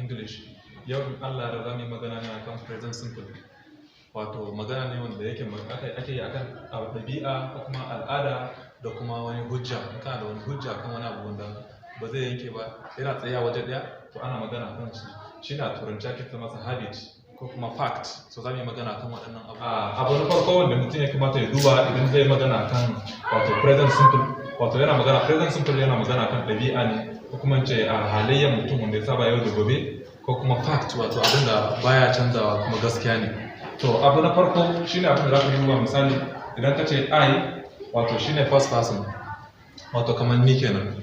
English. Yau in Allah da zamu yi magana ne akan present simple. Wato magana ne wanda yake ake yi akan ɗabi'a ko kuma al'ada da kuma wani hujja. In kana da wani hujja kan wani abu wanda ba zai yanke ba, yana tsaya waje ɗaya, to ana magana kan shi. Shi na turanci ake ce masa habit ko kuma fact. So zamu yi magana kan waɗannan abu. Abu na farko wanda mutum ya kamata ya duba idan zai magana kan wato present simple. Wato yana magana present simple yana magana kan ɗabi'a ne ko kuma ce halayyar mutum wanda ya saba yau da gobe, ko kuma fact wato abin da baya canzawa kuma gaskiya ne. To abu na farko shine abin da za ka yi duba. Misali idan ka ce I, wato shine first person, wato kamar ni kenan.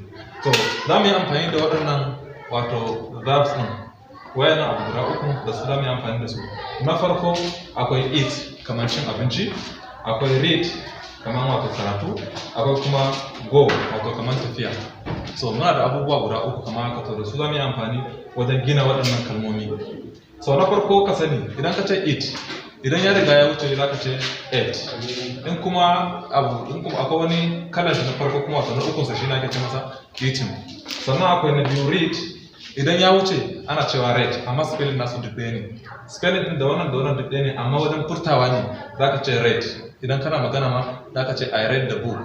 To za mu yi amfani da waɗannan wato verbs ɗin, wayannan abu guda uku da su za mu yi amfani da su. Na farko akwai eat kamar cin abinci, akwai read kamar wato karatu, akwai kuma go wato kamar tafiya. So muna da abubuwa guda uku kamar haka, to da su za mu yi amfani wajen gina waɗannan kalmomi. So na farko ka sani idan ka ce eat, idan ya riga ya wuce za ka ce ate. In kuma akwai wani kalar na farko kuma wato na ukunsa shi ne ake ce masa eating. Sannan akwai na biyu read, idan ya wuce ana cewa read, amma spelling nasu duk ɗaya ne. Spelling ɗin da wannan duk ɗaya ne, amma wajen furtawa ne za ka ce read. Idan kana magana ma za ka ce I read the book,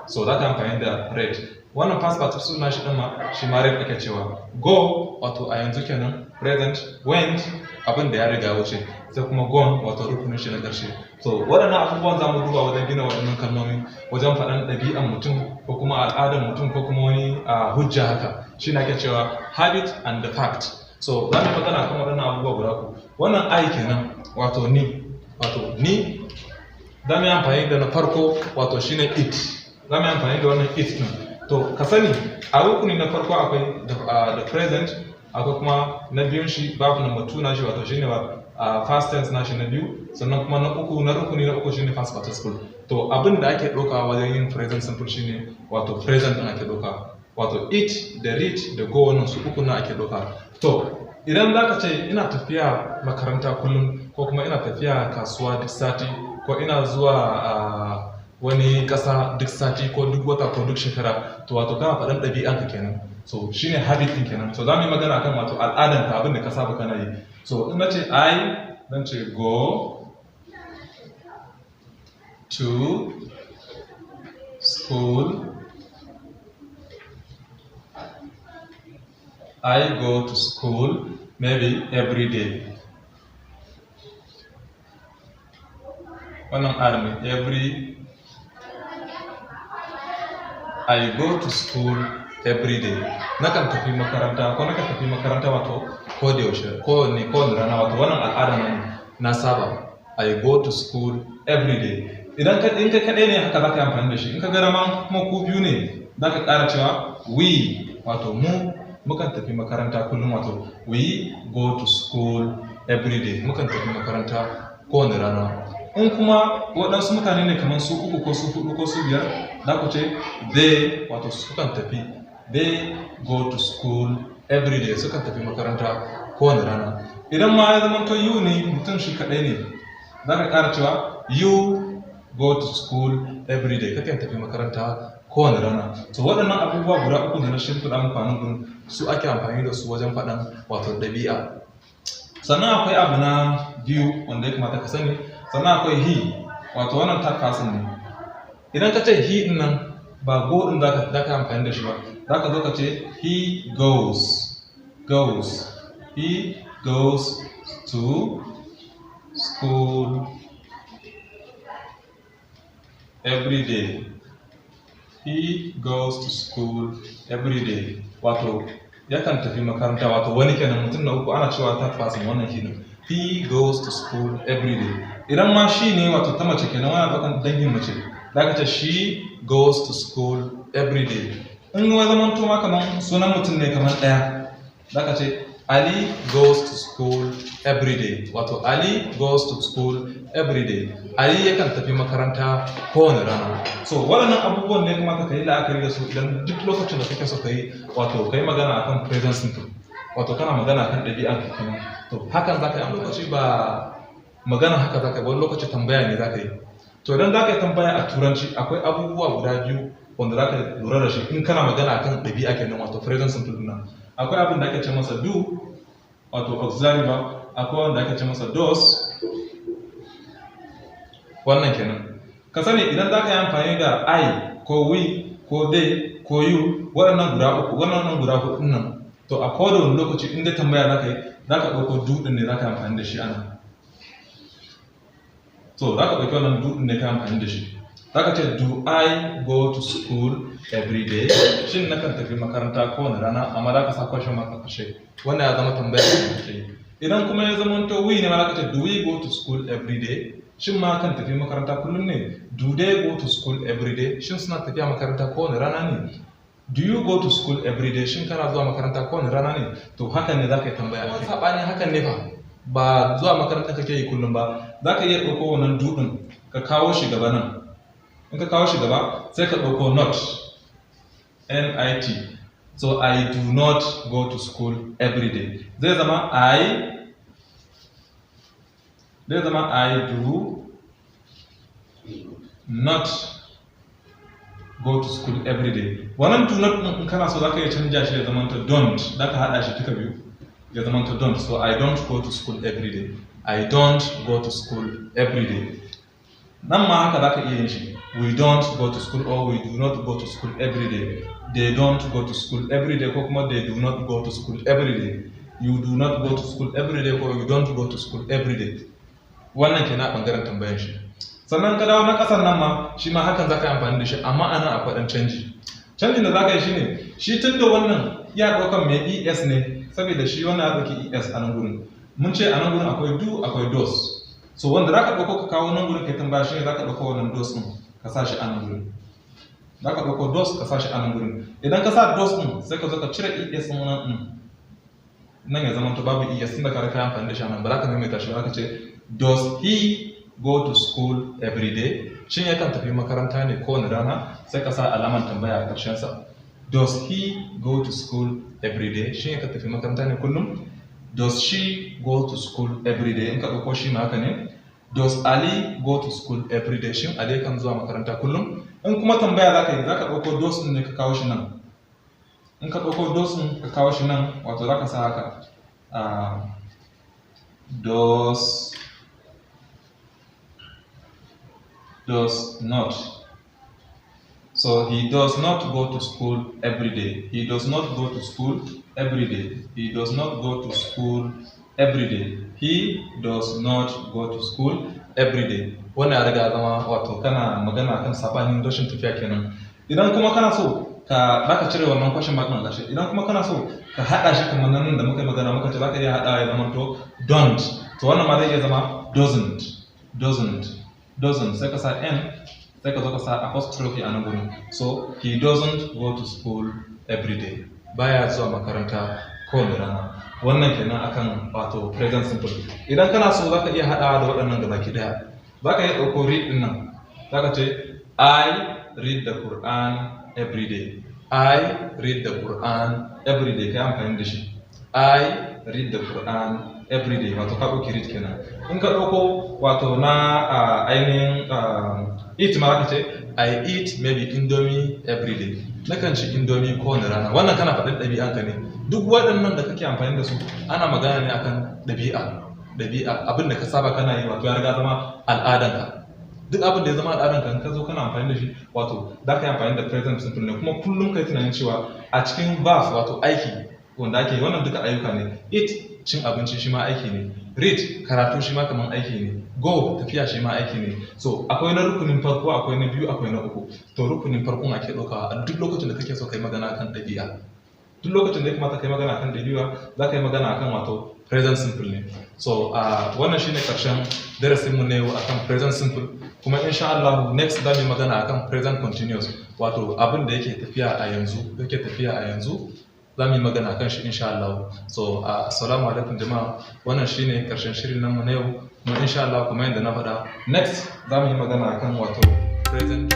so za ka amfani da read. Wannan past participle na shi ɗin ma shi ma read ake cewa. Go wato a yanzu kenan present, went abin da ya riga wuce, sai kuma gone wato rukunin shi na ƙarshe. So waɗannan abubuwan za mu duba wajen gina waɗannan kalmomi, wajen faɗan ɗabi'an mutum ko kuma al'adar mutum ko kuma wani hujja haka. Shi ne ake cewa habit and the fact. So za mu magana kan waɗannan abubuwa guda uku. Wannan I kenan wato ni, za mu yi amfani da na farko wato shine it. Za mu yi amfani da wannan it ɗin. To ka sani a rukuni na farko akwai the present, akwai kuma na biyun shi babu number 2 na shi wato shine past tense na shi na biyu, sannan kuma na rukuni na uku shine past participle. To abin da ake ɗauka wajen yin present simple shine wato present ɗin ake ɗauka. Wato it da read da go, wannan su uku na ake ɗauka. To idan za ka ce ina tafiya makaranta kullum, ko kuma ina tafiya kasuwa duk sati, ko ina zuwa wani ƙasa duk sati ko duk wata ko duk shekara, to wato kana faɗan ɗabi'anka kenan. So shine habit ɗin kenan. So za mu yi magana kan wato al'adanka, abin da ka saba kana yi. So in na ce I, zan ce go to school. I go to school maybe every day. Wannan army every. I go to school every day. Nakan tafi makaranta wato ko da yaushe, ko da rana, wato wannan al'ada ne na saba. I go to school every day. Idan in ka kaɗai ne haka za ka yi amfani da shi. In ka ga dama kuma ku biyu ne za ka ƙara cewa we, wato mukan tafi makaranta kullum, wato we go to school every day. Mukan tafi makaranta kowane rana. In kuma waɗansu mutane ne kamar su uku ko su huɗu ko su biyar, za ku ce they, wato sukan tafi. They go to school every day. Sukan tafi makaranta kowane rana. Idan ma ya zama to you ne, mutum shi kaɗai ne, za ka ƙara cewa you go to school every day. Kakan tafi makaranta kowane rana. So waɗannan abubuwa guda uku da na shimfiɗa muku a nan su ake amfani da su wajen faɗan wato ɗabi'a. Sannan akwai abu na biyu wanda ya kamata ka sani. Sannan akwai he, wato wannan third person ne. Idan ka ce he ɗin nan, ba go ɗin za ka amfani da shi ba. Za ka zo ka ce he goes. He goes to school every day. He goes to school every day. Wato yakan tafi makaranta, wato wani kenan, mutum na uku ana cewa third person, wannan shi ne. He goes to school every day. Idan ma shi ne wato ta mace kenan, wani bakan dangin mace, za ka ce she goes to school every day. In ya zama to ma kamar sunan mutum ne kamar ɗaya, za ka ce Ali goes to school every day. Wato Ali goes to school every day. Ali yakan tafi makaranta kowane rana. So waɗannan abubuwan ne kamata ka yi la'akari da su idan duk lokacin da kake so ka yi wato ka yi magana akan present simple. Wato kana magana akan ɗabi'an ka kenan. To hakan za ka yi lokaci ba magana haka za ka yi, wani lokaci tambaya ne za ka yi. To idan za ka yi tambaya a turanci, akwai abubuwa guda biyu wanda za ka lura da shi in kana magana akan ɗabi'a kenan, wato present simple ɗin. Akwai abin da ake ce masa do, wato auxiliary verb, akwai wanda ake ce masa does. Wannan kenan. Ka sani idan za ka yi amfani da I ko we ko they ko you waɗannan guda uku, waɗannan guda huɗu nan, to a kowane lokaci inda tambaya za ka yi, za ka ɗauko do ɗin ne za ka yi amfani da shi ana. So za ka ɗauki wannan do ɗin ne ka yi amfani da shi. Za ka ce do I go to school every day? Shin na kan tafi makaranta kowane rana, amma za ka sa question mark a ƙarshe. Wannan ya zama tambaya da kake yi. Idan kuma ya zama to we ne ma za ka ce do we go to school every day? Shin ma kan tafi makaranta kullum ne? Do they go to school every day? Shin suna tafiya makaranta kowane rana ne? Do you go to school every day? Shin kana zuwa makaranta kowane rana ne? To hakan ne za ka yi tambaya. Wani saɓanin hakan ne fa, ba zuwa makaranta kake yi kullum ba. Za ka iya ɗauko wannan do ɗin ka kawo shi gaba nan. In ka kawo shi gaba sai ka ɗauko not, NIT. So I do not go to school every day. Zai zama I do not go to school every day. Wannan do not ɗin in kana so za ka iya canja shi ya zama to don't. Za ka haɗa shi duka biyu ya zama to don't. So I don't go to school every day. I don't go to school every day. Nan ma haka za ka iya yin shi. We don't go to school or we do not go to school every day. They don't go to school every day ko kuma they do not go to school every day. You do not go to school every day or you don't go to school every day. Wannan ke na ɓangaren tambayan shi. Sannan ka dawo na ƙasan nan ma shi ma hakan za ka yi amfani da shi, amma a nan akwai ɗan canji. Canjin da za ka yi shi ne, shi tun da wannan ya ɗaukan mai ES ne, saboda shi wannan ya ɗauki ES a nan gurin. Mun ce a nan gurin akwai do akwai does. So wanda za ka ɗauko ka kawo nan gurin kai tambaya shi ne za ka ɗauko wannan does ɗin ka sa shi a nan gurin. Za ka ɗauko does ka sa shi a nan gurin. Idan ka sa does ɗin sai ka zo ka cire ES ɗin nan ɗin. Nan ya zama to babu ES tunda ka rika amfani da shi nan ba za ka maimaita shi ba, za ka ce does he go to school every day? Shin yakan tafi makaranta ne kowane rana? Sai ka sa alaman tambaya a ƙarshen sa. Does he go to school every day? Shin yakan tafi makaranta ne kullum? Does she go to school every day? In ka ɗauko shi ma haka ne. Does Ali go to school every day? Shin Ali kan zuwa makaranta kullum? In kuma tambaya za ka yi, za ka ɗauko does ɗin ne ka kawo shi nan. In ka ɗauko does ɗin ka kawo shi nan, wato za ka sa haka. Does not. So he does not go to school every day. He does not go to school every day. He does not go to school every day. He does not go to school every day. Wannan ya riga zama wato kana magana kan sabanin rashin tafiya kenan. Idan kuma kana so ka zaka cire wannan question mark din ƙarshe. Idan kuma kana so ka hada shi kamar nan da muka yi magana muka ce zaka iya hadawa ya zama to don't. To wannan ma zai iya zama doesn't. Sai ka sa n, sai ka zo ka sa apostrophe a nan gurin. So he doesn't go to school every day. Baya zuwa makaranta kowane rana. Wannan kenan akan wato present simple. Idan kana so zaka iya hadawa da waɗannan gabaki daya. Zaka iya ɗauko read din nan. Zaka ce I read the Quran every day. I read the Quran every day. Kai amfani da shi. I read the Quran every day. Wato ka ɗauki read kenan. In ka ɗauko wato na ainihin eat ma zaka ce I eat maybe indomie every day. Nakan ci indomie kowane rana. Wannan kana faɗin ɗabi'anka ne. Duk waɗannan da kake amfani da su ana magana ne akan ɗabi'a. Abin da ka saba kana yi wato ya riga zama al'adanka. Duk abin da ya zama al'adanka in ka zo kana amfani da shi wato za ka yi amfani da present simple ne, kuma kullum kai tunanin cewa a cikin verb wato aiki wanda ake wannan duka ayyuka ne. Eat cin abinci shi ma aiki ne. Read karatu shi ma kaman aiki ne. Go tafiya shi ma aiki ne. So akwai na rukunin farko, akwai na biyu, akwai na uku. To rukunin farkon ake ɗaukawa a duk lokacin da kake so kai magana akan ɗabi'a. Duk lokacin da ya kamata kai magana akan ɗabi'a za ka yi magana akan wato present simple ne. So wannan shine karshen darasin mu ne akan present simple, kuma insha Allah next za mu yi magana akan present continuous, wato abin da yake tafiya a yanzu za mu yi magana akan shi insha Allah. So assalamu alaikum jama'a, wannan shine karshen shirin nan mu na yau, kuma insha Allah kuma yadda na faɗa next za mu yi magana akan wato present